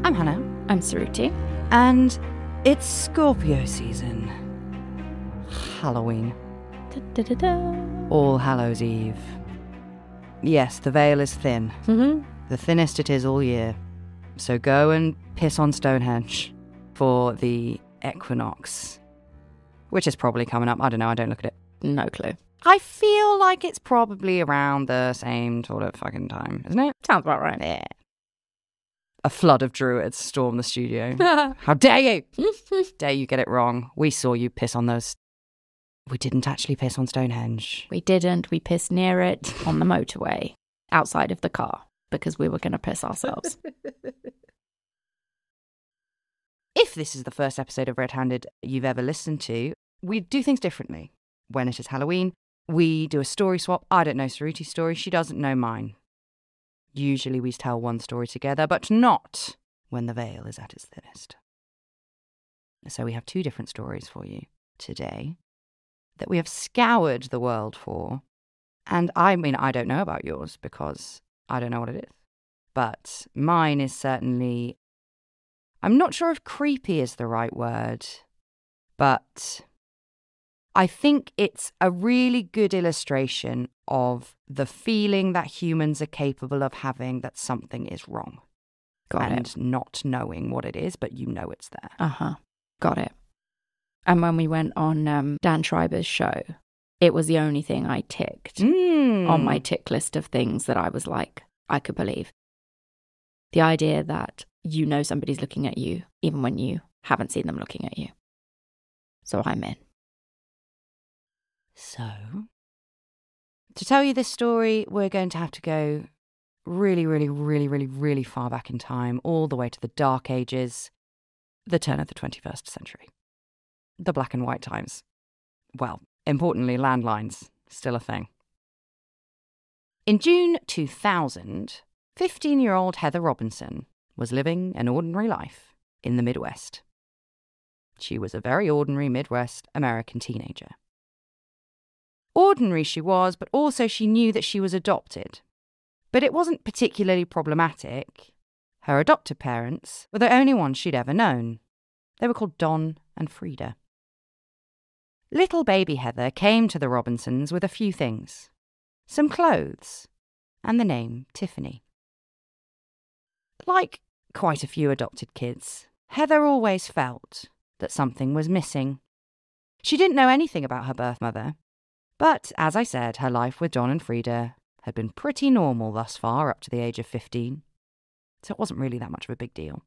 I'm Hannah. I'm Saruti. And it's Scorpio season. Halloween. Da-da-da-da. All Hallows Eve. Yes, the veil is thin. Mm-hmm. The thinnest it is all year. So go and piss on Stonehenge for the equinox. Which is probably coming up. I don't know, I don't look at it. No clue. I feel like it's probably around the same sort of fucking time, isn't it? Sounds about right. Yeah. A flood of druids storm the studio. How dare you! Dare you get it wrong. We saw you piss on those. We didn't actually piss on Stonehenge. We didn't. We pissed near it on the motorway, outside of the car, because we were going to piss ourselves. If this is the first episode of Red Handed you've ever listened to, we do things differently. When it is Halloween, we do a story swap. I don't know Saruti's story. She doesn't know mine. Usually we tell one story together, but not when the veil is at its thinnest. So we have two different stories for you today that we have scoured the world for. And I mean, I don't know about yours because I don't know what it is. But mine is certainly, I'm not sure if creepy is the right word, but I think it's a really good illustration of the feeling that humans are capable of having that something is wrong. Got and it. not knowing what it is, but you know it's there. Uh-huh. Got it. And when we went on Dan Schreiber's show, it was the only thing I ticked on my tick list of things that I was like, I could believe. The idea that you know somebody's looking at you, even when you haven't seen them looking at you. So I'm in. So, to tell you this story, we're going to have to go really far back in time, all the way to the Dark Ages, the turn of the 21st century. The black and white times. Well, importantly, landlines, still a thing. In June 2000, 15-year-old Heather Robinson was living an ordinary life in the Midwest. She was a very ordinary Midwest American teenager. Ordinary she was, but also she knew that she was adopted. But it wasn't particularly problematic. Her adopted parents were the only ones she'd ever known. They were called Don and Frida. Little baby Heather came to the Robinsons with a few things. Some clothes and the name Tiffany. Like quite a few adopted kids, Heather always felt that something was missing. She didn't know anything about her birth mother. But, as I said, her life with Don and Frida had been pretty normal thus far up to the age of 15, so it wasn't really that much of a big deal.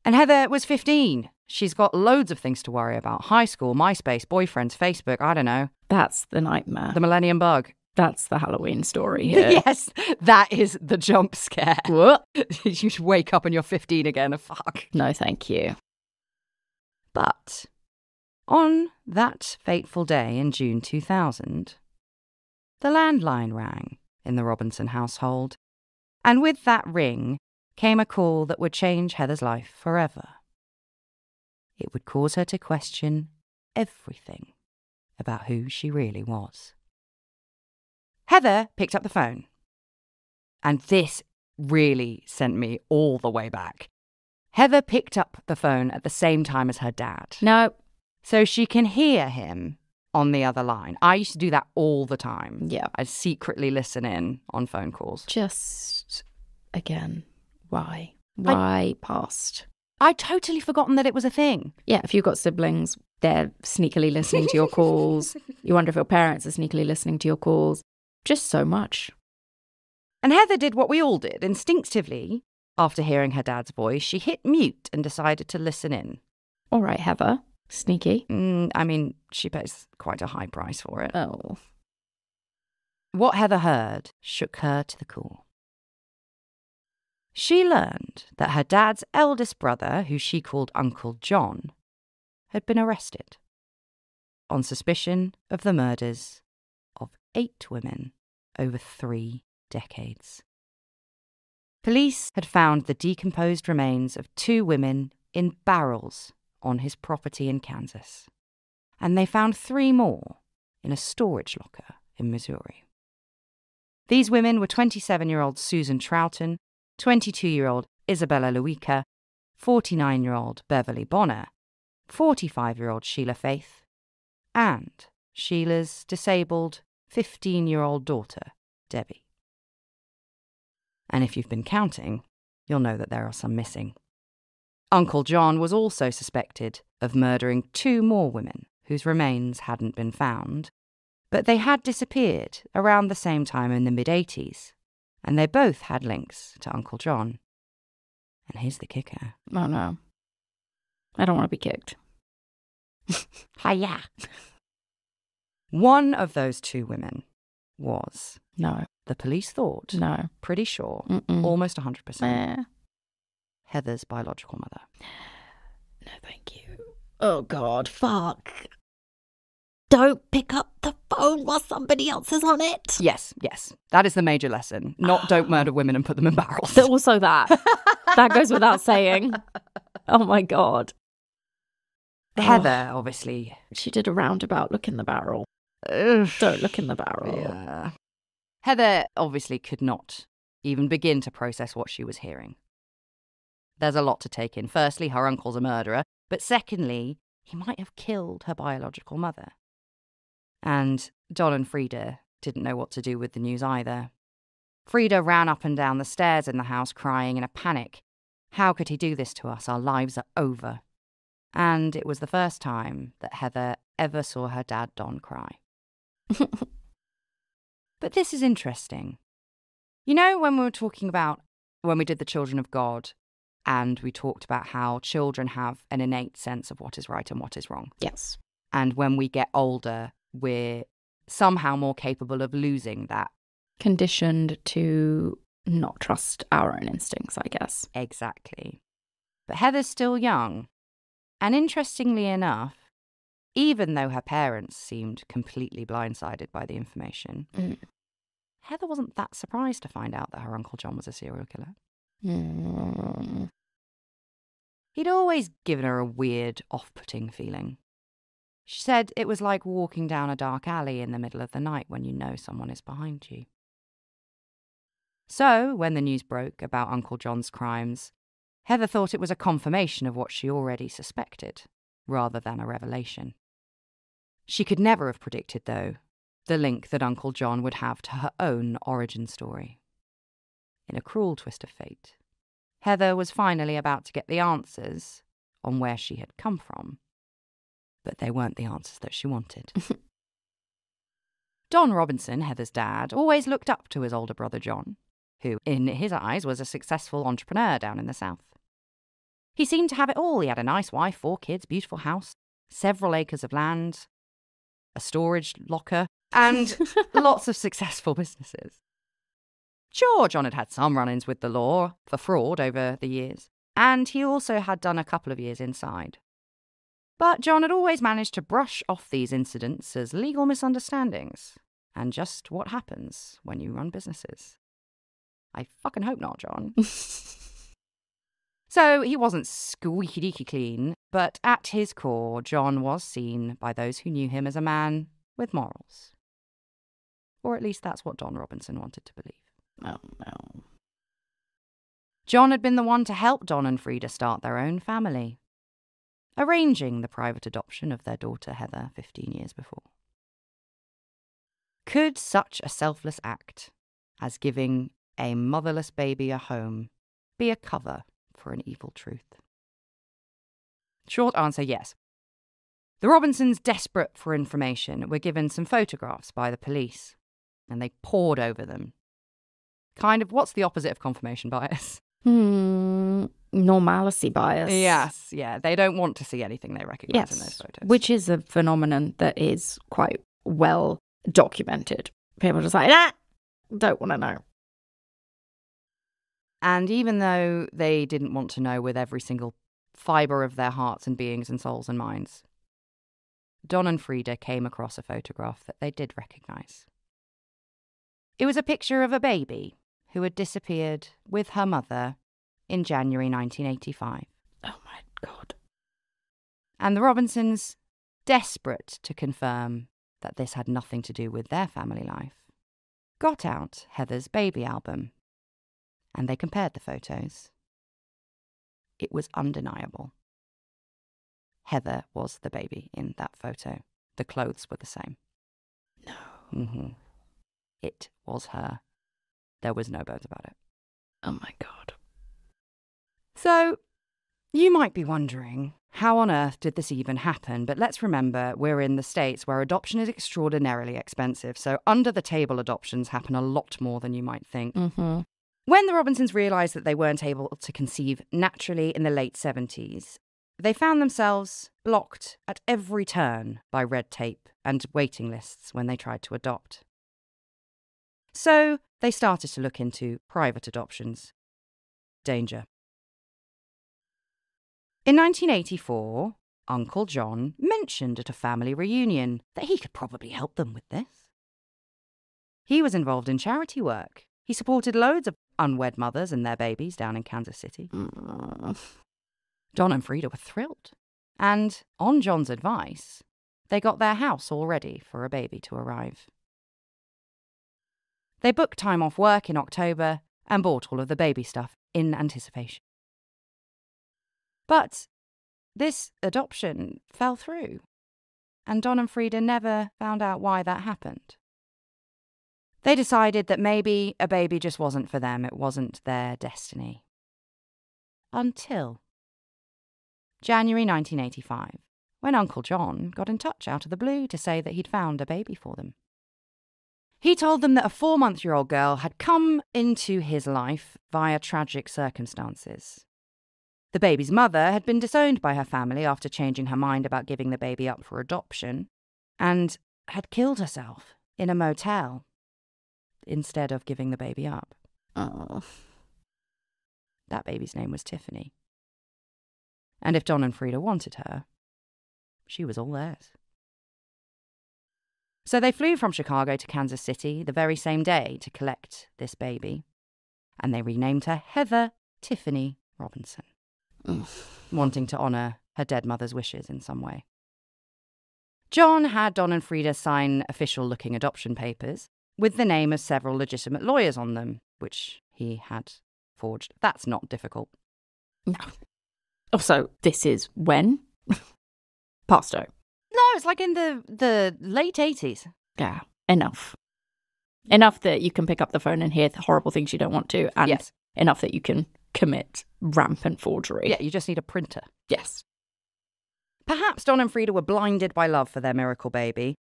And Heather was 15. She's got loads of things to worry about. High school, MySpace, boyfriends, Facebook, I don't know. That's the nightmare. The Millennium Bug. That's the Halloween story here. Yes, that is the jump scare. What? You should wake up and you're 15 again. Fuck. No, thank you. But on that fateful day in June 2000, the landline rang in the Robinson household, and with that ring came a call that would change Heather's life forever. It would cause her to question everything about who she really was. Heather picked up the phone, and this really sent me all the way back. Heather picked up the phone at the same time as her dad. No. So she can hear him on the other line. I used to do that all the time. Yeah. I'd secretly listen in on phone calls. Just, again, why? Why past? I'd totally forgotten that it was a thing. Yeah, if you've got siblings, they're sneakily listening to your calls. You wonder if your parents are sneakily listening to your calls. Just so much. And Heather did what we all did. Instinctively, after hearing her dad's voice, she hit mute and decided to listen in. All right, Heather. Sneaky. I mean, she pays quite a high price for it. Oh. What Heather heard shook her to the core. She learned that her dad's eldest brother, who she called Uncle John, had been arrested on suspicion of the murders of 8 women over 3 decades. Police had found the decomposed remains of 2 women in barrels on his property in Kansas, and they found 3 more in a storage locker in Missouri. These women were 27-year-old Susan Troughton, 22-year-old Isabella Luica, 49-year-old Beverly Bonner, 45-year-old Sheila Faith, and Sheila's disabled 15-year-old daughter, Debbie. And if you've been counting, you'll know that there are some missing. Uncle John was also suspected of murdering 2 more women whose remains hadn't been found, but they had disappeared around the same time in the mid-80s, and they both had links to Uncle John. And here's the kicker. Oh, no. I don't want to be kicked. Hiya! One of those 2 women was... No. The police thought... No. Pretty sure. Mm-mm. Almost 100%. Eh. Heather's biological mother. No, thank you. Oh, God. Fuck. Don't pick up the phone while somebody else is on it. Yes. That is the major lesson. Not don't murder women and put them in barrels. Also that. That goes without saying. Oh, my God. Heather, obviously. She did a roundabout look in the barrel. Ugh. Don't look in the barrel. Yeah. Heather obviously could not even begin to process what she was hearing. There's a lot to take in. Firstly, her uncle's a murderer, but secondly, he might have killed her biological mother. And Don and Frida didn't know what to do with the news either. Frida ran up and down the stairs in the house crying in a panic. How could he do this to us? Our lives are over. And it was the first time that Heather ever saw her dad Don cry. But this is interesting. You know, when we were talking about when we did the Children of God, and we talked about how children have an innate sense of what is right and what is wrong. Yes. And when we get older, we're somehow more capable of losing that. Conditioned to not trust our own instincts, I guess. Exactly. But Heather's still young. And interestingly enough, even though her parents seemed completely blindsided by the information, Heather wasn't that surprised to find out that her Uncle John was a serial killer. He'd always given her a weird, off-putting feeling. She said it was like walking down a dark alley in the middle of the night when you know someone is behind you. So, when the news broke about Uncle John's crimes, Heather thought it was a confirmation of what she already suspected, rather than a revelation. She could never have predicted, though, the link that Uncle John would have to her own origin story. In a cruel twist of fate, Heather was finally about to get the answers on where she had come from, but they weren't the answers that she wanted. Don Robinson, Heather's dad, always looked up to his older brother John, who, in his eyes, was a successful entrepreneur down in the South. He seemed to have it all. He had a nice wife, 4 kids, beautiful house, several acres of land, a storage locker, and lots of successful businesses. Sure, John had had some run-ins with the law for fraud over the years, and he also had done a couple of years inside. But John had always managed to brush off these incidents as legal misunderstandings, and just what happens when you run businesses. I fucking hope not, John. So he wasn't squeaky-deaky clean, but at his core, John was seen by those who knew him as a man with morals. Or at least that's what Don Robinson wanted to believe. Oh, no. John had been the one to help Don and Frida start their own family, arranging the private adoption of their daughter Heather 15 years before. Could such a selfless act as giving a motherless baby a home be a cover for an evil truth? Short answer, yes. The Robinsons, desperate for information, were given some photographs by the police, and they pored over them. Kind of, what's the opposite of confirmation bias? Normalcy bias. Yes, yeah. They don't want to see anything they recognise in those photos. Which is a phenomenon that is quite well documented. People are just like, don't want to know. And even though they didn't want to know with every single fibre of their hearts and beings and souls and minds, Don and Frida came across a photograph that they did recognise. It was a picture of a baby who had disappeared with her mother in January 1985. Oh my God. And the Robinsons, desperate to confirm that this had nothing to do with their family life, got out Heather's baby album, and they compared the photos. It was undeniable. Heather was the baby in that photo. The clothes were the same. No. Mm-hmm. It was her. There was no bones about it. Oh my God. So, you might be wondering, how on earth did this even happen? But let's remember, we're in the States where adoption is extraordinarily expensive. So under-the-table adoptions happen a lot more than you might think. Mm-hmm. When the Robinsons realised that they weren't able to conceive naturally in the late 70s, they found themselves blocked at every turn by red tape and waiting lists when they tried to adopt. So they started to look into private adoptions. Danger. In 1984, Uncle John mentioned at a family reunion that he could probably help them with this. He was involved in charity work. He supported loads of unwed mothers and their babies down in Kansas City. Don and Frida were thrilled. And on John's advice, they got their house all ready for a baby to arrive. They booked time off work in October and bought all of the baby stuff in anticipation. But this adoption fell through, and Don and Frida never found out why that happened. They decided that maybe a baby just wasn't for them, it wasn't their destiny. Until January 1985, when Uncle John got in touch out of the blue to say that he'd found a baby for them. He told them that a 4-month-old girl had come into his life via tragic circumstances. The baby's mother had been disowned by her family after changing her mind about giving the baby up for adoption, and had killed herself in a motel instead of giving the baby up. Oh. That baby's name was Tiffany. And if Don and Frida wanted her, she was all theirs. So they flew from Chicago to Kansas City the very same day to collect this baby, and they renamed her Heather Tiffany Robinson, wanting to honour her dead mother's wishes in some way. John had Don and Frida sign official-looking adoption papers with the name of several legitimate lawyers on them, which he had forged. That's not difficult. No. Also, this is when? Pasto. No, it's like in the late 80s. Yeah, enough. Enough that you can pick up the phone and hear the horrible things you don't want to, and yes. Enough that you can commit rampant forgery. Yeah, you just need a printer. Yes. Perhaps Don and Frida were blinded by love for their miracle baby,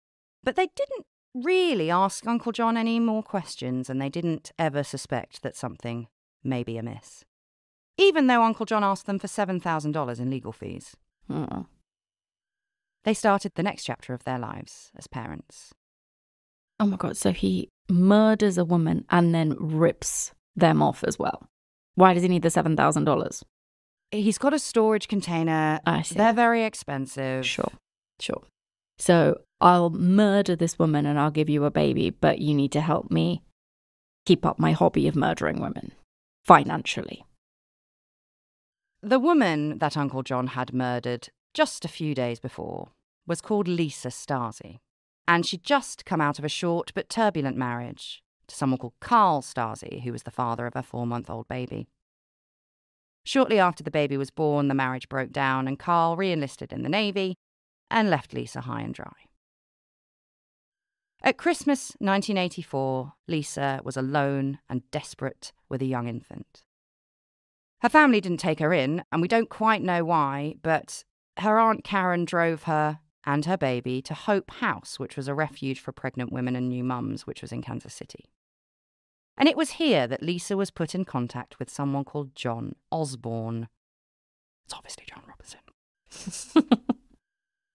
but they didn't really ask Uncle John any more questions, and they didn't ever suspect that something may be amiss. Even though Uncle John asked them for $7,000 in legal fees. They started the next chapter of their lives as parents. Oh my God, so he murders a woman and then rips them off as well. Why does he need the $7,000? He's got a storage container. I see. They're very expensive. Sure. So I'll murder this woman and I'll give you a baby, but you need to help me keep up my hobby of murdering women financially. The woman that Uncle John had murdered just a few days before was called Lisa Stasi, and she'd just come out of a short but turbulent marriage to someone called Carl Stasi, who was the father of her 4-month-old baby. Shortly after the baby was born, the marriage broke down and Carl re-enlisted in the Navy and left Lisa high and dry. At Christmas 1984, Lisa was alone and desperate with a young infant. Her family didn't take her in, and we don't quite know why, but her Aunt Karen drove her and her baby to Hope House, which was a refuge for pregnant women and new mums, which was in Kansas City. And it was here that Lisa was put in contact with someone called John Osborne. It's obviously John Robinson.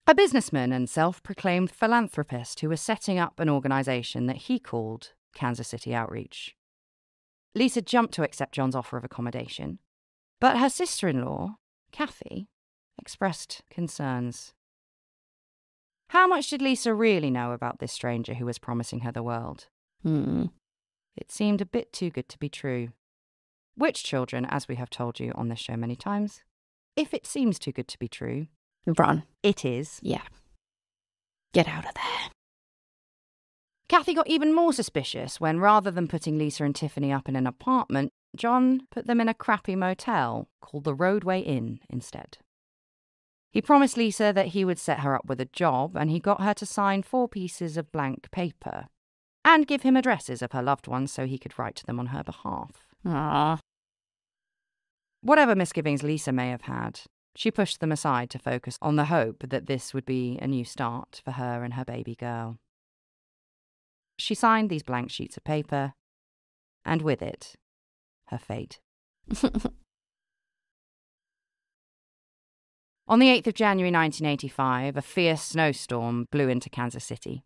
A businessman and self-proclaimed philanthropist who was setting up an organisation that he called Kansas City Outreach. Lisa jumped to accept John's offer of accommodation, but her sister-in-law, Kathy, expressed concerns. How much did Lisa really know about this stranger who was promising her the world? It seemed a bit too good to be true. Which children, as we have told you on this show many times, if it seems too good to be true, run. It is. Yeah. Get out of there. Kathy got even more suspicious when, rather than putting Lisa and Tiffany up in an apartment, John put them in a crappy motel called the Roadway Inn instead. He promised Lisa that he would set her up with a job, and he got her to sign 4 pieces of blank paper and give him addresses of her loved ones so he could write to them on her behalf. Aww. Whatever misgivings Lisa may have had, she pushed them aside to focus on the hope that this would be a new start for her and her baby girl. She signed these blank sheets of paper, and with it, her fate. On the 8th of January 1985, a fierce snowstorm blew into Kansas City.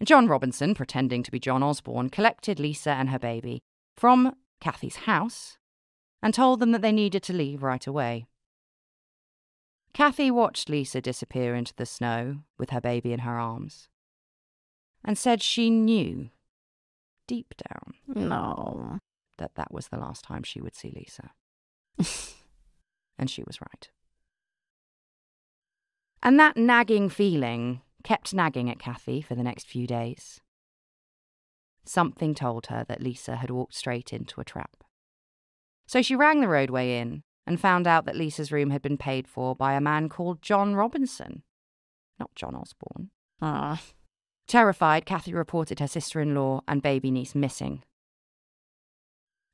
John Robinson, pretending to be John Osborne, collected Lisa and her baby from Kathy's house and told them that they needed to leave right away. Kathy watched Lisa disappear into the snow with her baby in her arms and said she knew, deep down, No. that was the last time she would see Lisa. And she was right. And that nagging feeling kept nagging at Kathy for the next few days. Something told her that Lisa had walked straight into a trap. So she rang the Roadway Inn and found out that Lisa's room had been paid for by a man called John Robinson, not John Osborne. Terrified, Kathy reported her sister-in-law and baby niece missing.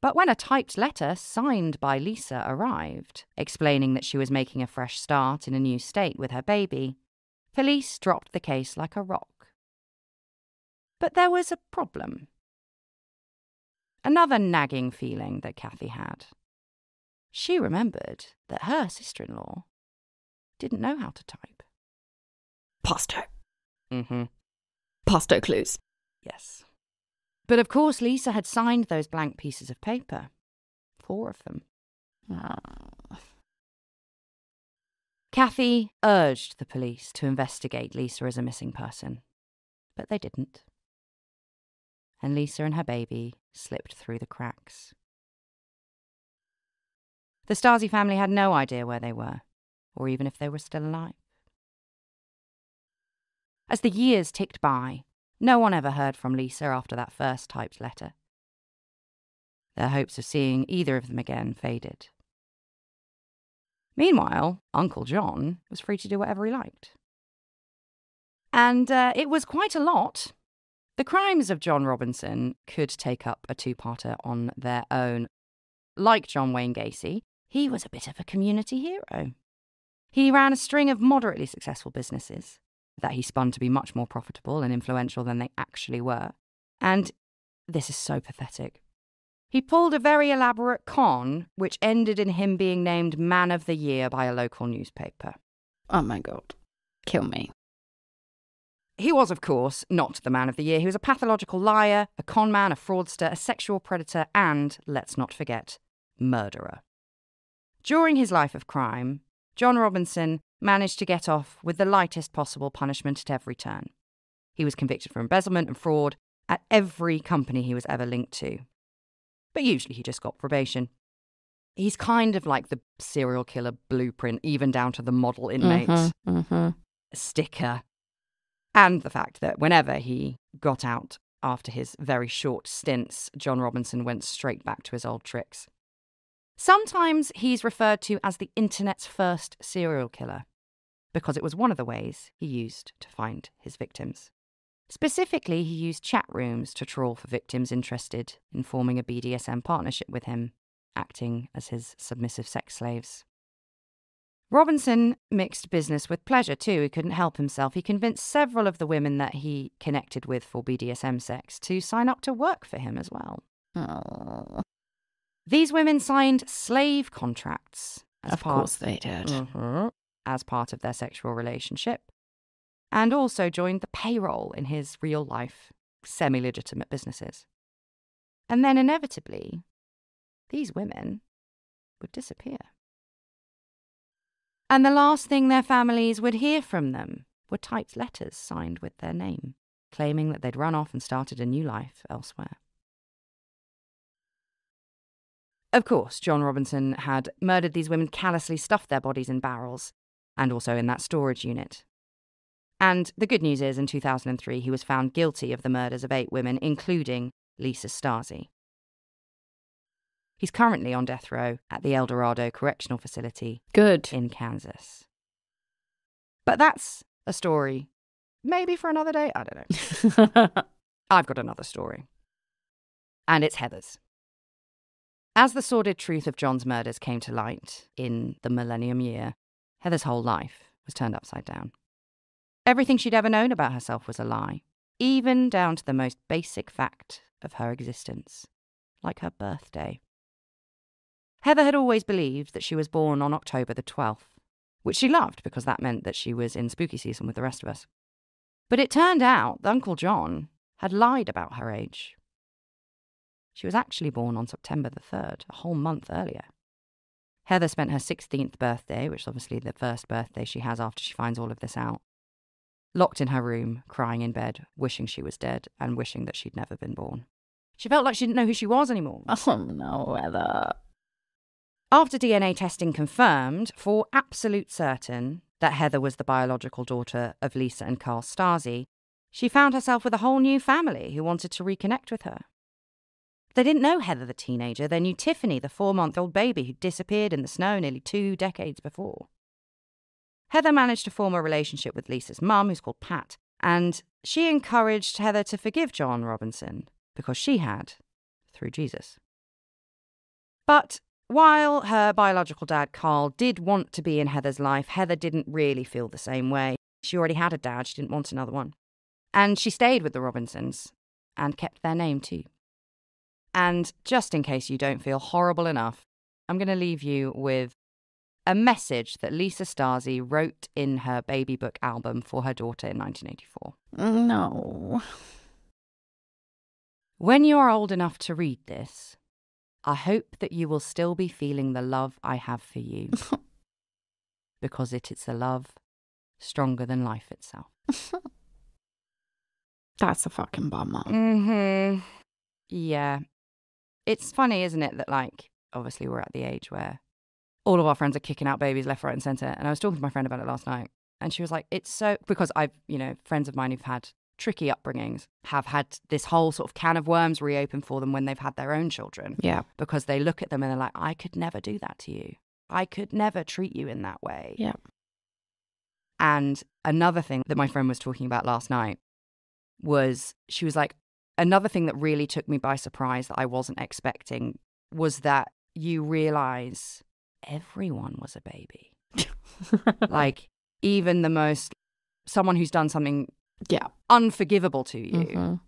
But when a typed letter signed by Lisa arrived, explaining that she was making a fresh start in a new state with her baby, police dropped the case like a rock. But there was a problem. Another nagging feeling that Kathy had. She remembered that her sister-in-law didn't know how to type. Pasto. Mm-hmm. Pasto clues. Yes. But of course Lisa had signed those blank pieces of paper. 4 of them. Kathy urged the police to investigate Lisa as a missing person, but they didn't. And Lisa and her baby slipped through the cracks. The Stasi family had no idea where they were, or even if they were still alive. As the years ticked by, no one ever heard from Lisa after that first typed letter. Their hopes of seeing either of them again faded. Meanwhile, Uncle John was free to do whatever he liked. And it was quite a lot. The crimes of John Robinson could take up a 2-parter on their own. Like John Wayne Gacy, he was a bit of a community hero. He ran a string of moderately successful businesses that he spun to be much more profitable and influential than they actually were. And this is so pathetic. He pulled a very elaborate con, which ended in him being named Man of the Year by a local newspaper. Oh my God. Kill me. He was, of course, not the Man of the Year. He was a pathological liar, a con man, a fraudster, a sexual predator, and, let's not forget, murderer. During his life of crime, John Robinson managed to get off with the lightest possible punishment at every turn. He was convicted for embezzlement and fraud at every company he was ever linked to. But usually he just got probation. He's kind of like the serial killer blueprint, even down to the model inmates. Sticker. And the fact that whenever he got out after his very short stints, John Robinson went straight back to his old tricks. Sometimes he's referred to as the internet's first serial killer, because it was one of the ways he used to find his victims. Specifically, he used chat rooms to trawl for victims interested in forming a BDSM partnership with him, acting as his submissive sex slaves. Robinson mixed business with pleasure too. He couldn't help himself. He convinced several of the women that he connected with for BDSM sex to sign up to work for him as well. Oh. These women signed slave contracts. Of course they did. As part of their sexual relationship, and also joined the payroll in his real-life, semi-legitimate businesses. And then inevitably, these women would disappear. And the last thing their families would hear from them were typed letters signed with their name, claiming that they'd run off and started a new life elsewhere. Of course, John Robinson had murdered these women, callously stuffed their bodies in barrels, and also in that storage unit. And the good news is, in 2003, he was found guilty of the murders of 8 women, including Lisa Stasi. He's currently on death row at the El Dorado Correctional Facility in Kansas. But that's a story maybe for another day. I don't know. I've got another story. And it's Heather's. As the sordid truth of John's murders came to light in the millennium year, Heather's whole life was turned upside down. Everything she'd ever known about herself was a lie, even down to the most basic fact of her existence, like her birthday. Heather had always believed that she was born on October the 12th, which she loved because that meant that she was in spooky season with the rest of us. But it turned out that Uncle John had lied about her age. She was actually born on September the 3rd, a whole month earlier. Heather spent her 16th birthday, which is obviously the first birthday she has after she finds all of this out, locked in her room, crying in bed, wishing she was dead and wishing that she'd never been born. She felt like she didn't know who she was anymore. Oh no, Heather. After DNA testing confirmed, for absolute certain, that Heather was the biological daughter of Lisa and Carl Stasi, she found herself with a whole new family who wanted to reconnect with her. They didn't know Heather the teenager, they knew Tiffany, the 4-month-old baby who'd disappeared in the snow nearly 2 decades before. Heather managed to form a relationship with Lisa's mum, who's called Pat, and she encouraged Heather to forgive John Robinson, because she had, through Jesus. But while her biological dad, Carl, did want to be in Heather's life, Heather didn't really feel the same way. She already had a dad, she didn't want another one. And she stayed with the Robinsons, and kept their name too. And just in case you don't feel horrible enough, I'm going to leave you with a message that Lisa Stasi wrote in her baby book album for her daughter in 1984. No. When you are old enough to read this, I hope that you will still be feeling the love I have for you. Because it is a love stronger than life itself. That's a fucking bummer. Mm-hmm. Yeah. It's funny, isn't it, that, like, obviously we're at the age where all of our friends are kicking out babies left, right, and centre. And I was talking to my friend about it last night. And she was like, it's so... Because I've, friends of mine who've had tricky upbringings have had this whole sort of can of worms reopen for them when they've had their own children. Yeah. Because they look at them and they're like, I could never do that to you. I could never treat you in that way. Yeah. And another thing that my friend was talking about last night was, she was like, another thing that really took me by surprise that I wasn't expecting was that you realize everyone was a baby. Like, even the most, someone who's done something unforgivable to you,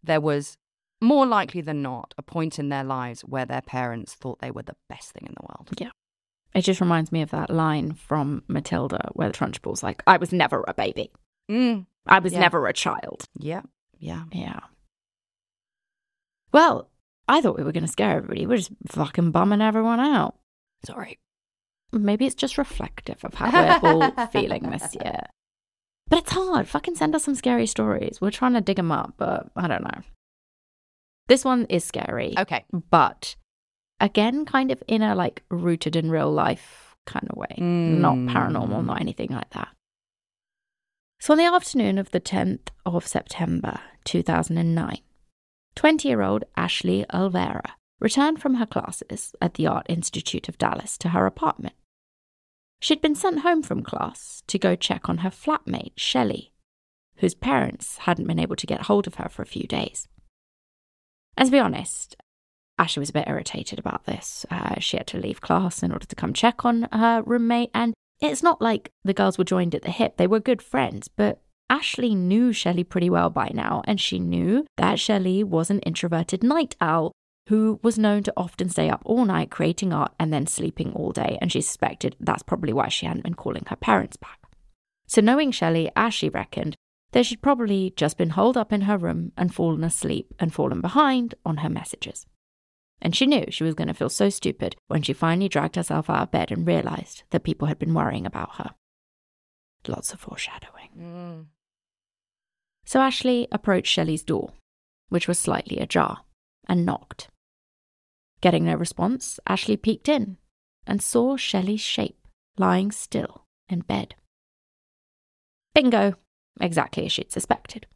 there was, more likely than not, a point in their lives where their parents thought they were the best thing in the world. Yeah. It just reminds me of that line from Matilda where the Trunchbull's like, I was never a baby. I was never a child. Yeah. Yeah. Yeah. Well, I thought we were going to scare everybody. We're just fucking bumming everyone out. Sorry. Maybe it's just reflective of how we're all feeling this year. But it's hard. Fucking send us some scary stories. We're trying to dig them up, but I don't know. This one is scary. Okay. But again, kind of in a like rooted in real life kind of way. Not paranormal, not anything like that. So on the afternoon of the 10th of September 2009, 20-year-old Ashley Olvera returned from her classes at the Art Institute of Dallas to her apartment. She'd been sent home from class to go check on her flatmate, Shelley, whose parents hadn't been able to get hold of her for a few days. And to be honest, Ashley was a bit irritated about this. She had to leave class in order to come check on her roommate, and it's not like the girls were joined at the hip. They were good friends, but Ashley knew Shelley pretty well by now, and she knew that Shelley was an introverted night owl who was known to often stay up all night creating art and then sleeping all day, and she suspected that's probably why she hadn't been calling her parents back. So knowing Shelley, Ashley reckoned that she'd probably just been holed up in her room and fallen asleep and fallen behind on her messages. And she knew she was going to feel so stupid when she finally dragged herself out of bed and realised that people had been worrying about her. Lots of foreshadowing. So Ashley approached Shelley's door, which was slightly ajar, and knocked. Getting no response, Ashley peeked in and saw Shelley's shape lying still in bed. Bingo! exactly as she'd suspected.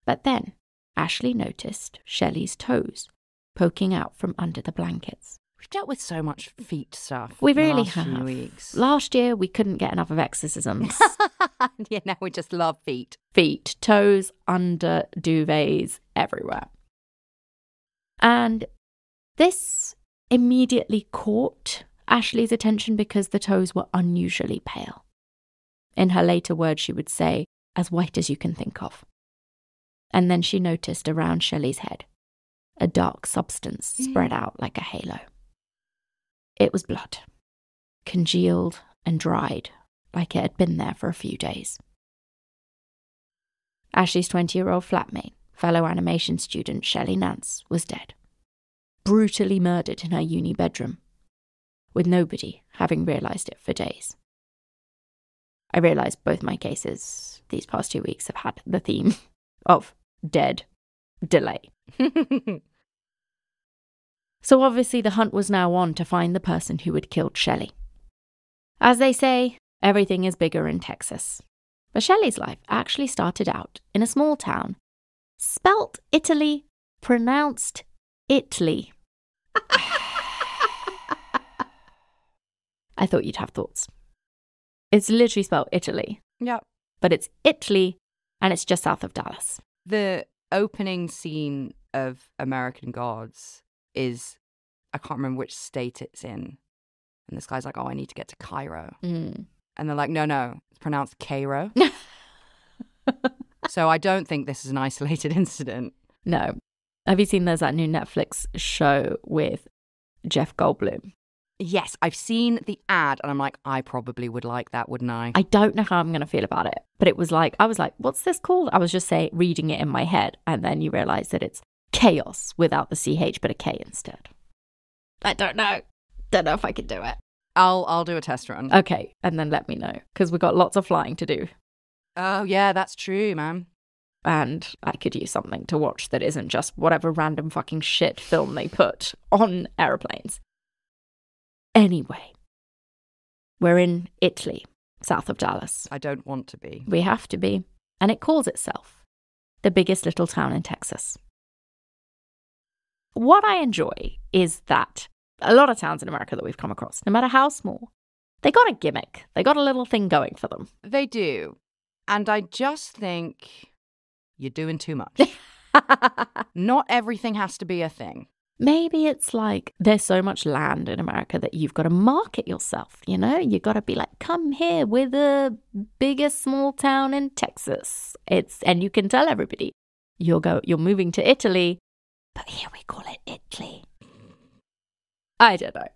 But then Ashley noticed Shelley's toes poking out from under the blankets. We've dealt with so much feet stuff. We in the really last have. few weeks. Last year, we couldn't get enough of exorcisms. Yeah, now we just love feet. Feet, toes, under duvets, everywhere. And this immediately caught Ashley's attention because the toes were unusually pale. In her later words, she would say, as white as you can think of. And then she noticed around Shelley's head a dark substance spread out like a halo. It was blood, congealed and dried like it had been there for a few days. Ashley's 20-year-old flatmate, fellow animation student Shelley Nance, was dead, brutally murdered in her uni bedroom, with nobody having realised it for days. I realise both my cases these past 2 weeks have had the theme of dead, delay. So obviously the hunt was now on to find the person who had killed Shelley. As they say, everything is bigger in Texas. But Shelley's life actually started out in a small town, spelt Italy, pronounced Italy. I thought you'd have thoughts. It's literally spelled Italy. Yeah. But it's Italy, and it's just south of Dallas. The opening scene of American Gods is, I can't remember which state it's in. And this guy's like, oh, I need to get to Cairo. And they're like, no, it's pronounced Cairo. So I don't think this is an isolated incident. No. Have you seen there's that new Netflix show with Jeff Goldblum? Yes, I've seen the ad and I'm like, I probably would like that, wouldn't I? I don't know how I'm going to feel about it. But it was like, I was like, what's this called? I was just reading it in my head. And then you realise that it's chaos without the CH, but a K instead. I don't know. Don't know if I can do it. I'll do a test run. Okay, and then let me know, because we've got lots of flying to do. Oh, yeah, that's true, man. And I could use something to watch that isn't just whatever random fucking shit film they put on aeroplanes. Anyway, we're in Italy, south of Dallas. I don't want to be. We have to be. And it calls itself the biggest little town in Texas. What I enjoy is that a lot of towns in America that we've come across, no matter how small, they got a gimmick. They got a little thing going for them. They do. And I just think you're doing too much. Not everything has to be a thing. Maybe it's like there's so much land in America that you've got to market yourself, you know? You've got to be like, come here, we're the biggest small town in Texas. And you can tell everybody, you're moving to Italy, but here we call it Italy. I don't know.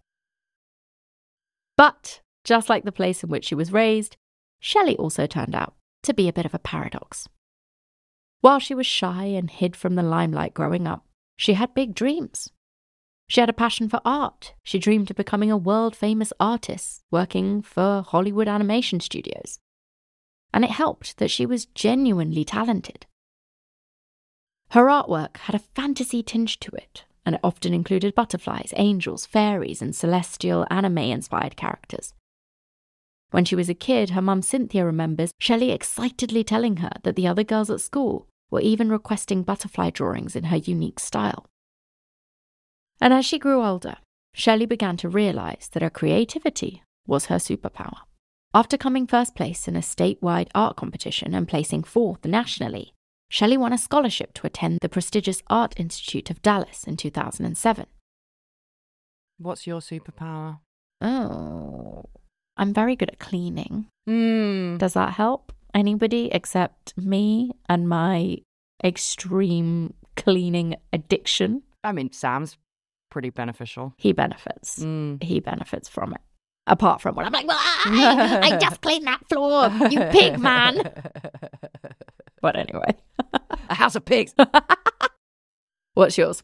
But just like the place in which she was raised, Shelley also turned out to be a bit of a paradox. While she was shy and hid from the limelight growing up, she had big dreams. She had a passion for art. She dreamed of becoming a world-famous artist, working for Hollywood animation studios. And it helped that she was genuinely talented. Her artwork had a fantasy tinge to it, and it often included butterflies, angels, fairies, and celestial anime-inspired characters. When she was a kid, her mum Cynthia remembers Shelley excitedly telling her that the other girls at school were even requesting butterfly drawings in her unique style. And as she grew older, Shelley began to realise that her creativity was her superpower. After coming first place in a statewide art competition and placing fourth nationally, Shelley won a scholarship to attend the prestigious Art Institute of Dallas in 2007. What's your superpower? Oh, I'm very good at cleaning. Mm. Does that help anybody except me and my extreme cleaning addiction? I mean, Sam's pretty beneficial. He benefits. He benefits from it. Apart from when I'm like, I just cleaned that floor, you pig man. But anyway. A house of pigs. What's yours?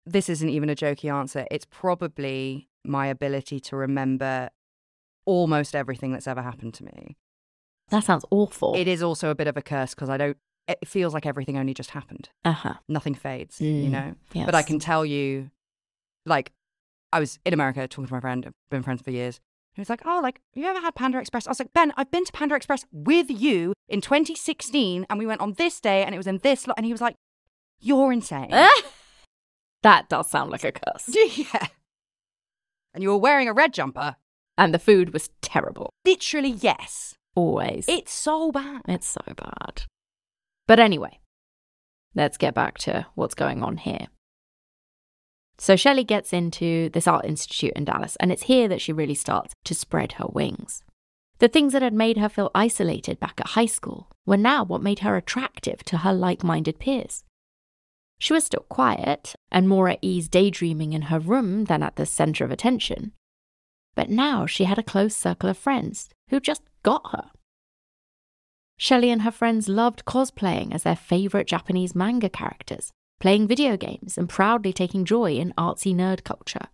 This isn't even a jokey answer. It's probably my ability to remember almost everything that's ever happened to me. That sounds awful. It is also a bit of a curse because it feels like everything only just happened. Nothing fades, you know? Yes. But I can tell you, like, I was in America talking to my friend, I've been friends for years. He was like, oh, like, have you ever had Panda Express? I was like, Ben, I've been to Panda Express with you in 2016 and we went on this day and it was in this lot. And he was like, you're insane. That does sound like a curse. Yeah. And you were wearing a red jumper. And the food was terrible. Literally, yes. Always. It's so bad. It's so bad. But anyway, let's get back to what's going on here. So Shelley gets into this art institute in Dallas, and it's here that she really starts to spread her wings. The things that had made her feel isolated back at high school were now what made her attractive to her like-minded peers. She was still quiet and more at ease daydreaming in her room than at the centre of attention. But now she had a close circle of friends who just got her. Shelley and her friends loved cosplaying as their favourite Japanese manga characters, playing video games and proudly taking joy in artsy nerd culture.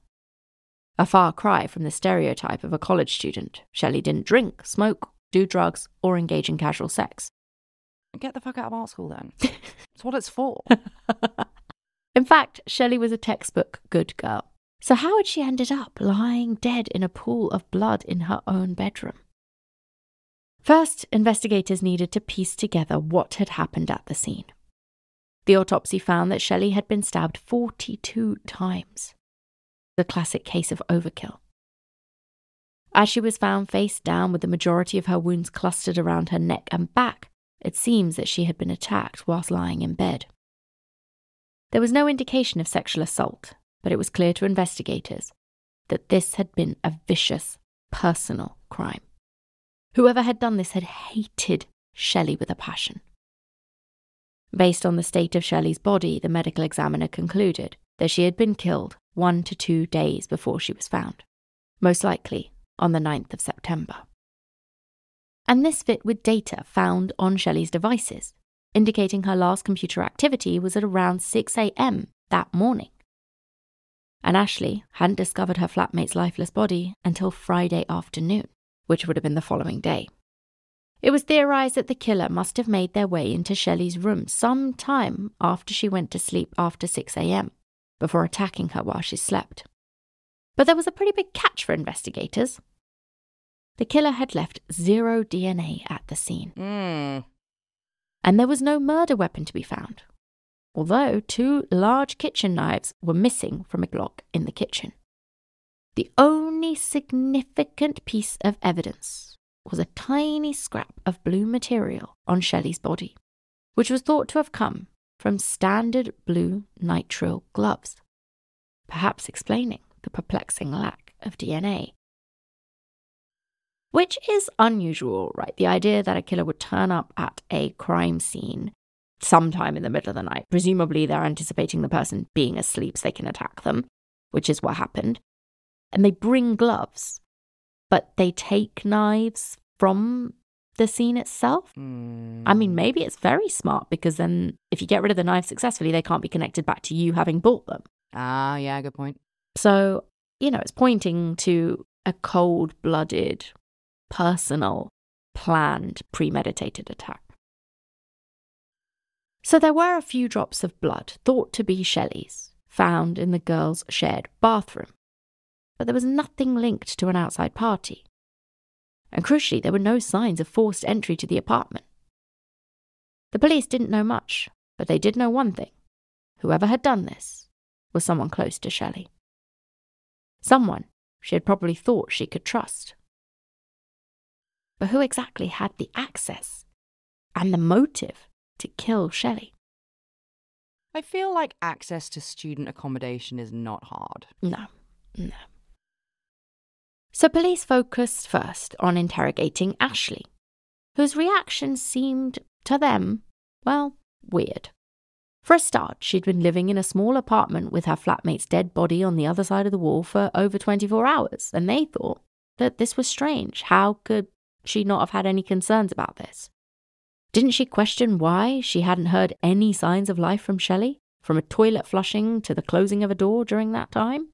A far cry from the stereotype of a college student, Shelley didn't drink, smoke, do drugs, or engage in casual sex. Get the fuck out of art school then. It's what it's for. In fact, Shelley was a textbook good girl. So how had she ended up lying dead in a pool of blood in her own bedroom? First, investigators needed to piece together what had happened at the scene. The autopsy found that Shelley had been stabbed 42 times. The classic case of overkill. As she was found face down with the majority of her wounds clustered around her neck and back, it seems that she had been attacked whilst lying in bed. There was no indication of sexual assault, but it was clear to investigators that this had been a vicious, personal crime. Whoever had done this had hated Shelley with a passion. Based on the state of Shelley's body, the medical examiner concluded that she had been killed 1 to 2 days before she was found, most likely on the 9th of September. And this fit with data found on Shelley's devices, indicating her last computer activity was at around 6 a.m. that morning. And Ashley hadn't discovered her flatmate's lifeless body until Friday afternoon, which would have been the following day. It was theorized that the killer must have made their way into Shelley's room some time after she went to sleep after 6 a.m., before attacking her while she slept. But there was a pretty big catch for investigators. The killer had left 0 DNA at the scene. And there was no murder weapon to be found, although 2 large kitchen knives were missing from a Glock in the kitchen. The only significant piece of evidence was a tiny scrap of blue material on Shelley's body, which was thought to have come from standard blue nitrile gloves, perhaps explaining the perplexing lack of DNA. Which is unusual, right? The idea that a killer would turn up at a crime scene sometime in the middle of the night. Presumably they're anticipating the person being asleep so they can attack them, which is what happened. And they bring gloves, but they take knives from the scene itself. I mean, maybe it's very smart because then if you get rid of the knives successfully, they can't be connected back to you having bought them. Ah, yeah, good point. So, it's pointing to a cold-blooded, personal, planned, premeditated attack. So there were a few drops of blood, thought to be Shelley's, found in the girls' shared bathroom. But there was nothing linked to an outside party. And crucially, there were no signs of forced entry to the apartment. The police didn't know much, but they did know one thing. Whoever had done this was someone close to Shelley. Someone she had probably thought she could trust. But who exactly had the access and the motive to kill Shelley? I feel like access to student accommodation is not hard. No. So police focused first on interrogating Ashley, whose reaction seemed, to them, well, weird. For a start, she'd been living in a small apartment with her flatmate's dead body on the other side of the wall for over 24 hours, and they thought that this was strange. How could she not have had any concerns about this? Didn't she question why she hadn't heard any signs of life from Shelley, from a toilet flushing to the closing of a door during that time?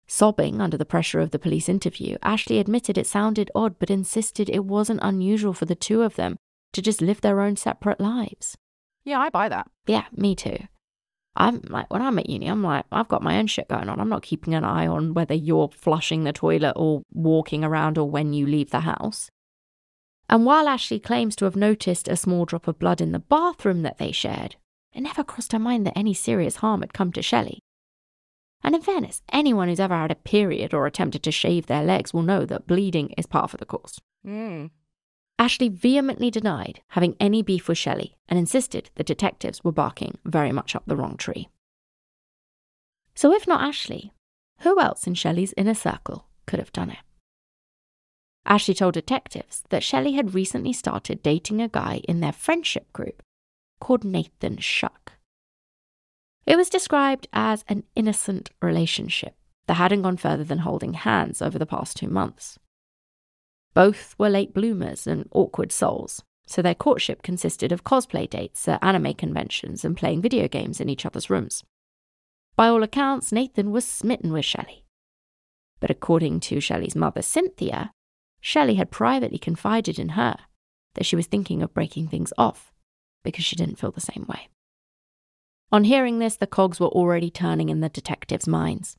Sobbing under the pressure of the police interview, Ashley admitted it sounded odd but insisted it wasn't unusual for the two of them to just live their own separate lives. Yeah, I buy that. Yeah, me too. I'm like, when I'm at uni, I'm like, I've got my own shit going on. I'm not keeping an eye on whether you're flushing the toilet or walking around or when you leave the house. And while Ashley claims to have noticed a small drop of blood in the bathroom that they shared, it never crossed her mind that any serious harm had come to Shelley. And in fairness, anyone who's ever had a period or attempted to shave their legs will know that bleeding is par for the course. Ashley vehemently denied having any beef with Shelley and insisted the detectives were barking very much up the wrong tree. So if not Ashley, who else in Shelley's inner circle could have done it? Ashley told detectives that Shelley had recently started dating a guy in their friendship group called Nathan Shuck. It was described as an innocent relationship that hadn't gone further than holding hands over the past 2 months. Both were late bloomers and awkward souls, so their courtship consisted of cosplay dates at anime conventions and playing video games in each other's rooms. By all accounts, Nathan was smitten with Shelley. But according to Shelley's mother, Cynthia, Shelley had privately confided in her that she was thinking of breaking things off because she didn't feel the same way. On hearing this, the cogs were already turning in the detectives' minds.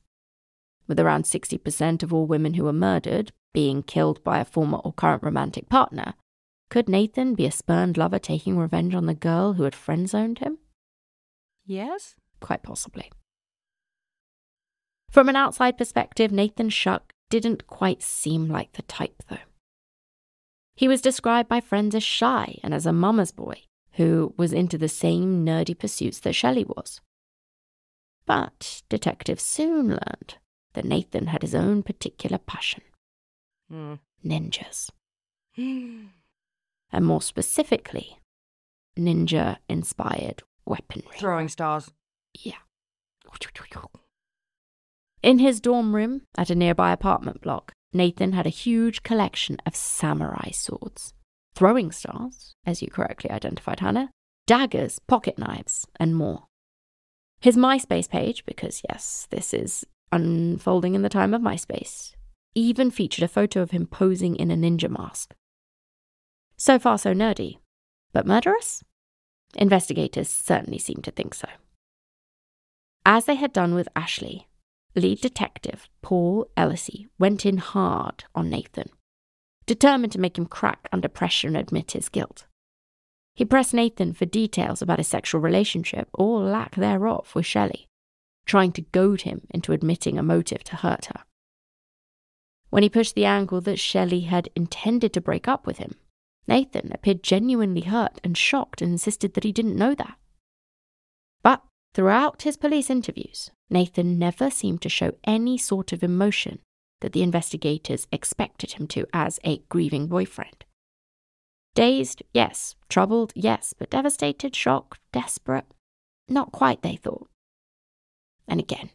With around 60% of all women who were murdered being killed by a former or current romantic partner, could Nathan be a spurned lover taking revenge on the girl who had friend-zoned him? Yes? Quite possibly. From an outside perspective, Nathan Shuck didn't quite seem like the type, though. He was described by friends as shy and as a mama's boy who was into the same nerdy pursuits that Shelley was. But detectives soon learned that Nathan had his own particular passion. Ninjas. And more specifically, ninja-inspired weaponry. Throwing stars. Yeah. In his dorm room at a nearby apartment block, Nathan had a huge collection of samurai swords, throwing stars, as you correctly identified, Hannah, daggers, pocket knives, and more. His MySpace page, because yes, this is unfolding in the time of MySpace, even featured a photo of him posing in a ninja mask. So far so nerdy, but murderous? Investigators certainly seem to think so. As they had done with Ashley, lead detective Paul Ellisey went in hard on Nathan, determined to make him crack under pressure and admit his guilt. He pressed Nathan for details about his sexual relationship, or lack thereof, with Shelley, trying to goad him into admitting a motive to hurt her. When he pushed the angle that Shelley had intended to break up with him, Nathan appeared genuinely hurt and shocked and insisted that he didn't know that. But throughout his police interviews, Nathan never seemed to show any sort of emotion that the investigators expected him to as a grieving boyfriend. Dazed, yes. Troubled, yes. But devastated, shocked, desperate? Not quite, they thought. And again,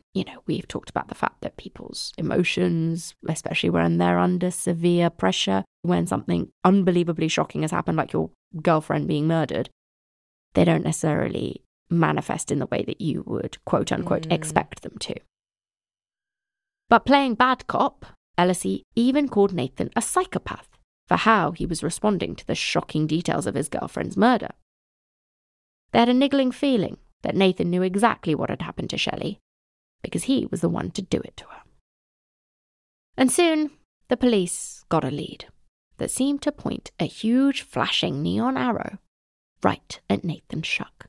we've talked about the fact that people's emotions, especially when they're under severe pressure, when something unbelievably shocking has happened, like your girlfriend being murdered, they don't necessarily manifest in the way that you would, quote unquote, expect them to. But playing bad cop, Ellisey even called Nathan a psychopath for how he was responding to the shocking details of his girlfriend's murder. They had a niggling feeling that Nathan knew exactly what had happened to Shelley, because he was the one to do it to her. And soon, the police got a lead that seemed to point a huge flashing neon arrow right at Nathan Shuck.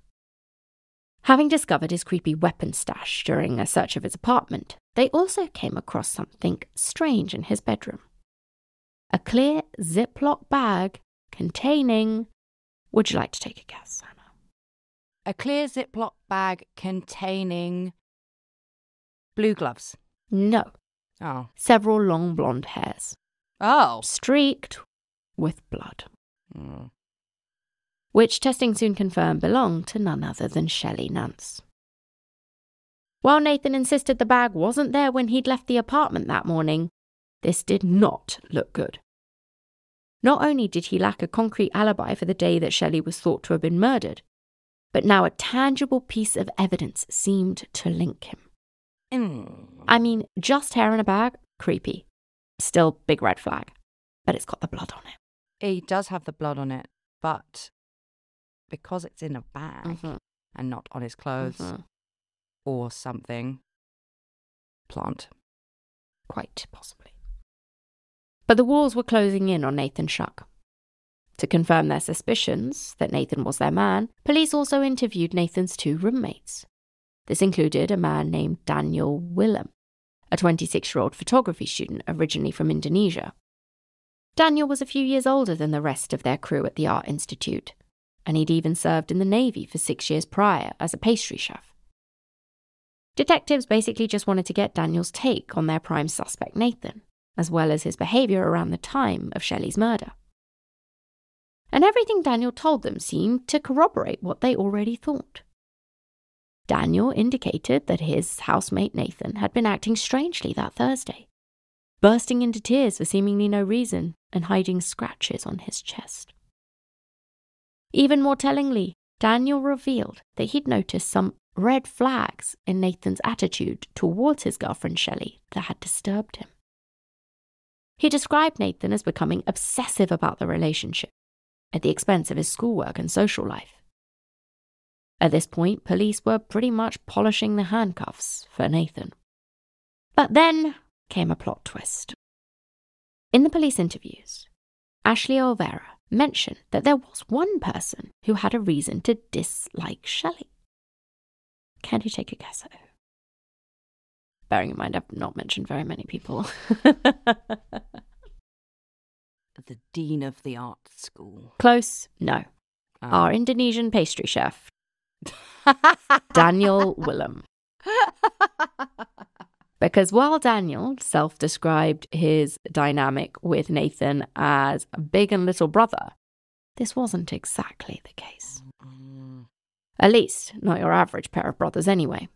Having discovered his creepy weapon stash during a search of his apartment, they also came across something strange in his bedroom. A clear Ziploc bag containing... Would you like to take a guess, Anna? A clear Ziploc bag containing blue gloves. No. Oh. Several long blonde hairs. Oh. Streaked with blood. Which testing soon confirmed belonged to none other than Shelley Nance. While Nathan insisted the bag wasn't there when he'd left the apartment that morning, this did not look good. Not only did he lack a concrete alibi for the day that Shelley was thought to have been murdered, but now a tangible piece of evidence seemed to link him. I mean, just hair in a bag? Creepy. Still big red flag. But it's got the blood on it. He does have the blood on it, but because it's in a bag and not on his clothes, or something. Plant. Quite possibly. But the walls were closing in on Nathan Shuck. To confirm their suspicions that Nathan was their man, police also interviewed Nathan's 2 roommates. This included a man named Daniel Willem, a 26-year-old photography student originally from Indonesia. Daniel was a few years older than the rest of their crew at the Art Institute, and he'd even served in the Navy for 6 years prior as a pastry chef. Detectives basically just wanted to get Daniel's take on their prime suspect Nathan, as well as his behaviour around the time of Shelley's murder. And everything Daniel told them seemed to corroborate what they already thought. Daniel indicated that his housemate Nathan had been acting strangely that Thursday, bursting into tears for seemingly no reason and hiding scratches on his chest. Even more tellingly, Daniel revealed that he'd noticed some red flags in Nathan's attitude towards his girlfriend Shelley that had disturbed him. He described Nathan as becoming obsessive about the relationship, at the expense of his schoolwork and social life. At this point, police were pretty much polishing the handcuffs for Nathan. But then came a plot twist. In the police interviews, Ashley Olvera mentioned that there was one person who had a reason to dislike Shelley. Can you take a guess who? Bearing in mind, I've not mentioned very many people. The dean of the art school. Close? No. Our Indonesian pastry chef, Daniel Willem. Because while Daniel self-described his dynamic with Nathan as a big and little brother, this wasn't exactly the case. At least, not your average pair of brothers anyway.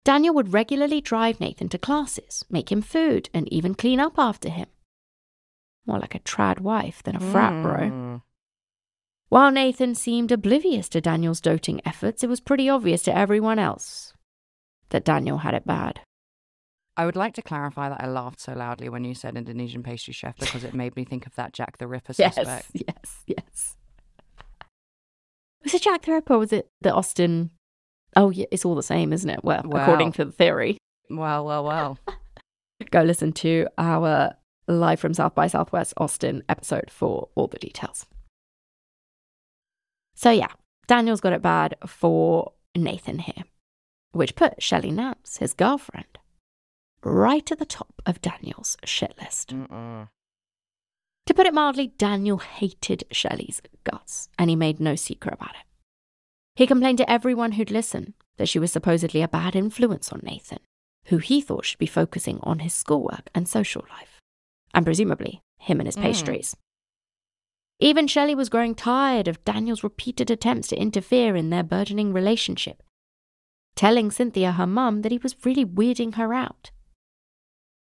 Daniel would regularly drive Nathan to classes, make him food, and even clean up after him. More like a trad wife than a frat bro. While Nathan seemed oblivious to Daniel's doting efforts, it was pretty obvious to everyone else that Daniel had it bad. I would like to clarify that I laughed so loudly when you said Indonesian pastry chef because it made me think of that Jack the Ripper suspect. Yes. Was it Jack the Ripper or was it the Austin? Oh, yeah, it's all the same, isn't it? Well, according to the theory. Well. Go listen to our Live from South by Southwest Austin episode for all the details. So yeah, Daniel's got it bad for Nathan here, which put Shelley Nance, his girlfriend, right at the top of Daniel's shit list. To put it mildly, Daniel hated Shelley's guts, and he made no secret about it. He complained to everyone who'd listen that she was supposedly a bad influence on Nathan, who he thought should be focusing on his schoolwork and social life, and presumably him and his pastries. Even Shelley was growing tired of Daniel's repeated attempts to interfere in their burgeoning relationship, telling Cynthia, her mum, that he was really weirding her out.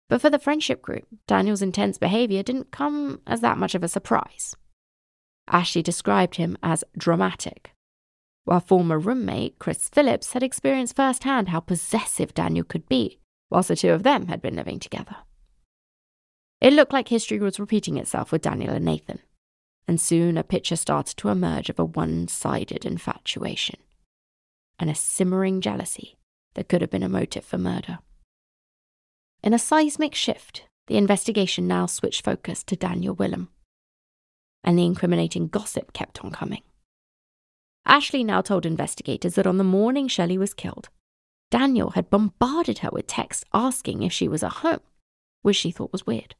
But for the friendship group, Daniel's intense behaviour didn't come as that much of a surprise. Ashley described him as dramatic, while former roommate Chris Phillips had experienced firsthand how possessive Daniel could be, whilst the two of them had been living together. It looked like history was repeating itself with Daniel and Nathan, and soon a picture started to emerge of a one-sided infatuation and a simmering jealousy that could have been a motive for murder. In a seismic shift, the investigation now switched focus to Daniel Willem, and the incriminating gossip kept on coming. Ashley now told investigators that on the morning Shelley was killed, Daniel had bombarded her with texts asking if she was at home, which she thought was weird.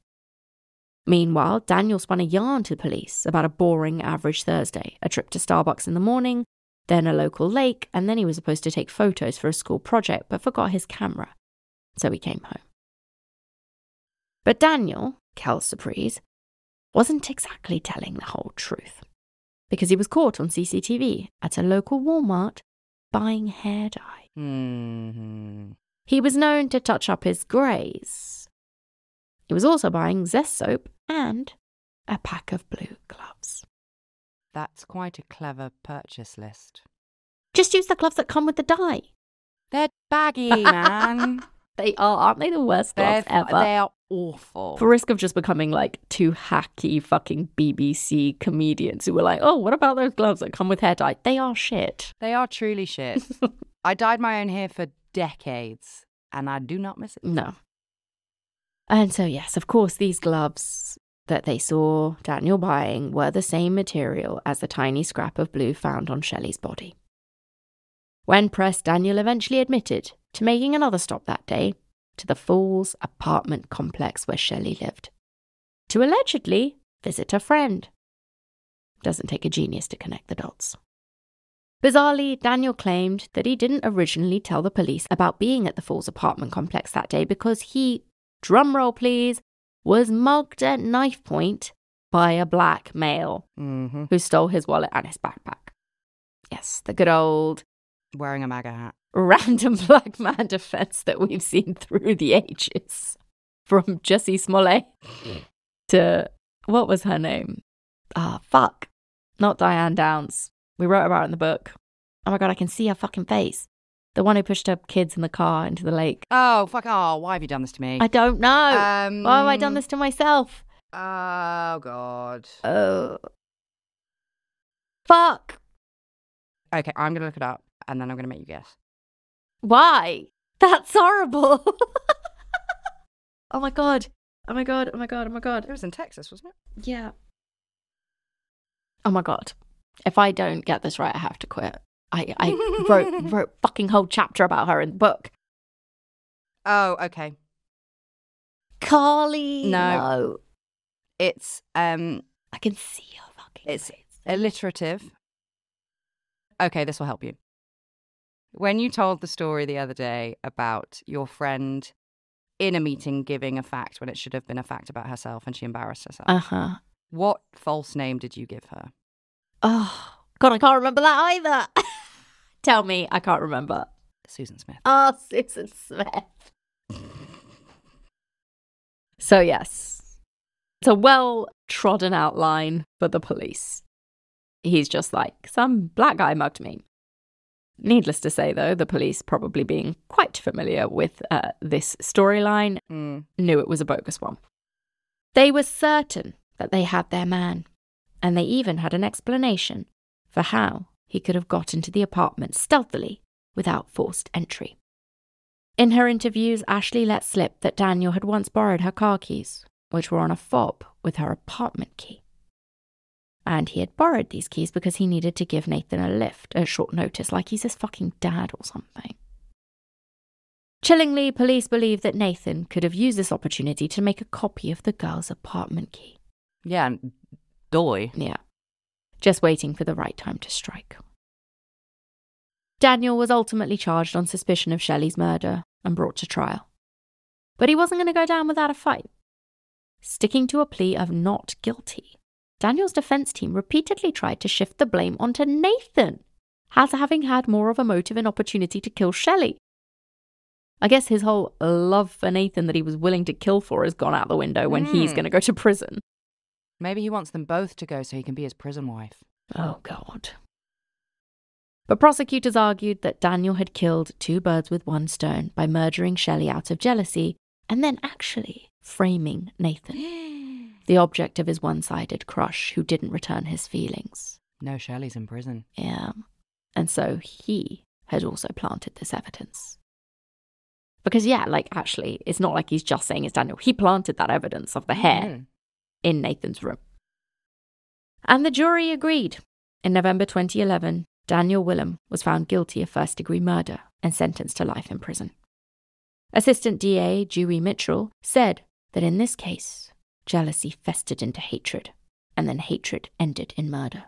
Meanwhile, Daniel spun a yarn to the police about a boring average Thursday, a trip to Starbucks in the morning, then a local lake, and then he was supposed to take photos for a school project but forgot his camera, so he came home. But Daniel, Kel's surprise, wasn't exactly telling the whole truth, because he was caught on CCTV at a local Walmart buying hair dye. He was known to touch up his greys. He was also buying Zest soap and a pack of blue gloves. That's quite a clever purchase list. Just use the gloves that come with the dye. They're baggy, man. They are, aren't they the worst gloves ever? They are awful. For risk of just becoming like two hacky fucking BBC comedians who were like, oh, what about those gloves that come with hair dye? They are shit. They are truly shit. I dyed my own hair for decades, and I do not miss it. No. And so, yes, of course, these gloves that they saw Daniel buying were the same material as the tiny scrap of blue found on Shelley's body. When pressed, Daniel eventually admitted to making another stop that day to the Falls apartment complex where Shelley lived, to allegedly visit a friend. Doesn't take a genius to connect the dots. Bizarrely, Daniel claimed that he didn't originally tell the police about being at the Falls apartment complex that day because he, drumroll please, was mugged at knife point by a black male who stole his wallet and his backpack. Yes, the good old... wearing a MAGA hat. Random black man defense that we've seen through the ages. From Jussie Smollett to... what was her name? Fuck. Not Diane Downs. We wrote about it in the book. Oh my God, I can see her fucking face. The one who pushed her kids in the car into the lake. Oh, fuck. Oh, why have you done this to me? I don't know. Why have I done this to myself? Oh, God. Oh. Fuck. Okay, I'm going to look it up, and then I'm going to make you guess. Why? That's horrible. Oh my God. Oh my God. Oh my God. Oh my God. It was in Texas, wasn't it? Yeah. Oh my God. If I don't get this right, I have to quit. I wrote fucking whole chapter about her in the book. Oh, okay. Carly. No. It's I can see your fucking it's face. alliterative. Okay, this will help you. When you told the story the other day about your friend in a meeting giving a fact when it should have been a fact about herself and she embarrassed herself. What false name did you give her? Oh, God, I can't remember that either. Tell me, I can't remember. Susan Smith. Oh, Susan Smith. So, yes, it's a well-trodden outline for the police. He's just like, some black guy mugged me. Needless to say, though, the police, probably being quite familiar with this storyline, knew it was a bogus one. They were certain that they had their man, and they even had an explanation for how he could have got into the apartment stealthily without forced entry. In her interviews, Ashley let slip that Daniel had once borrowed her car keys, which were on a fob with her apartment key. And he had borrowed these keys because he needed to give Nathan a lift at short notice, like he's his fucking dad or something. Chillingly, police believe that Nathan could have used this opportunity to make a copy of the girl's apartment key. Yeah, doy. Yeah. Just waiting for the right time to strike. Daniel was ultimately charged on suspicion of Shelley's murder and brought to trial. But he wasn't going to go down without a fight. Sticking to a plea of not guilty, Daniel's defense team repeatedly tried to shift the blame onto Nathan, as having had more of a motive and opportunity to kill Shelley. I guess his whole love for Nathan that he was willing to kill for has gone out the window when he's going to go to prison. Maybe he wants them both to go so he can be his prison wife. Oh, God. But prosecutors argued that Daniel had killed two birds with one stone by murdering Shelley out of jealousy and then actually framing Nathan, the object of his one-sided crush who didn't return his feelings. No, Shelley's in prison. Yeah. And so he had also planted this evidence. Because, yeah, like, actually, it's not like he's just saying it's Daniel. He planted that evidence of the hair in Nathan's room. And the jury agreed. In November 2011, Daniel Willem was found guilty of first-degree murder and sentenced to life in prison. Assistant DA Dewey Mitchell said that in this case, jealousy festered into hatred, and then hatred ended in murder.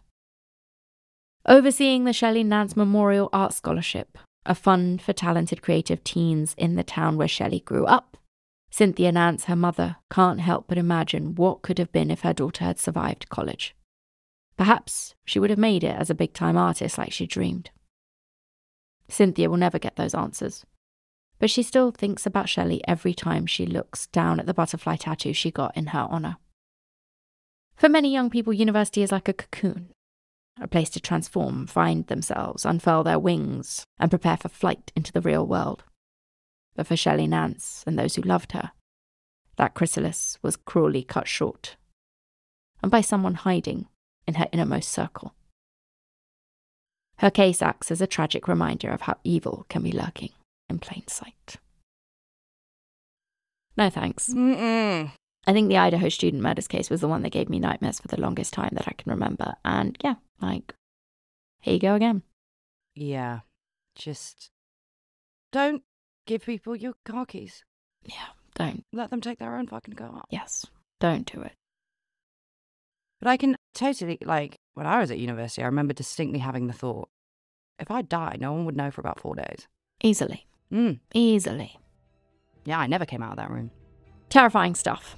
Overseeing the Shelley Nance Memorial Art Scholarship, a fund for talented creative teens in the town where Shelley grew up, Cynthia Nance, her mother, can't help but imagine what could have been if her daughter had survived college. Perhaps she would have made it as a big-time artist like she dreamed. Cynthia will never get those answers, but she still thinks about Shelley every time she looks down at the butterfly tattoo she got in her honour. For many young people, university is like a cocoon, a place to transform, find themselves, unfurl their wings, and prepare for flight into the real world. But for Shelley Nance and those who loved her, that chrysalis was cruelly cut short, and by someone hiding in her innermost circle. Her case acts as a tragic reminder of how evil can be lurking in plain sight. No thanks. Mm-mm. I think the Idaho student murders case was the one that gave me nightmares for the longest time that I can remember. And yeah, like, here you go again. Yeah, just don't give people your car keys. Yeah, don't. Let them take their own fucking car. Yes, don't do it. But I can totally, like, when I was at university, I remember distinctly having the thought, if I die, no one would know for about 4 days. Easily. Easily. Yeah, I never came out of that room. Terrifying stuff.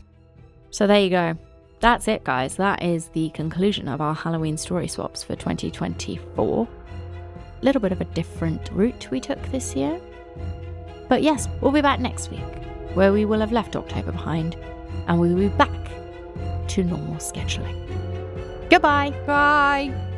So there you go. That's it, guys. That is the conclusion of our Halloween story swaps for 2024. A little bit of a different route we took this year. But yes, we'll be back next week, where we will have left October behind, and we will be back to normal scheduling. Goodbye. Bye.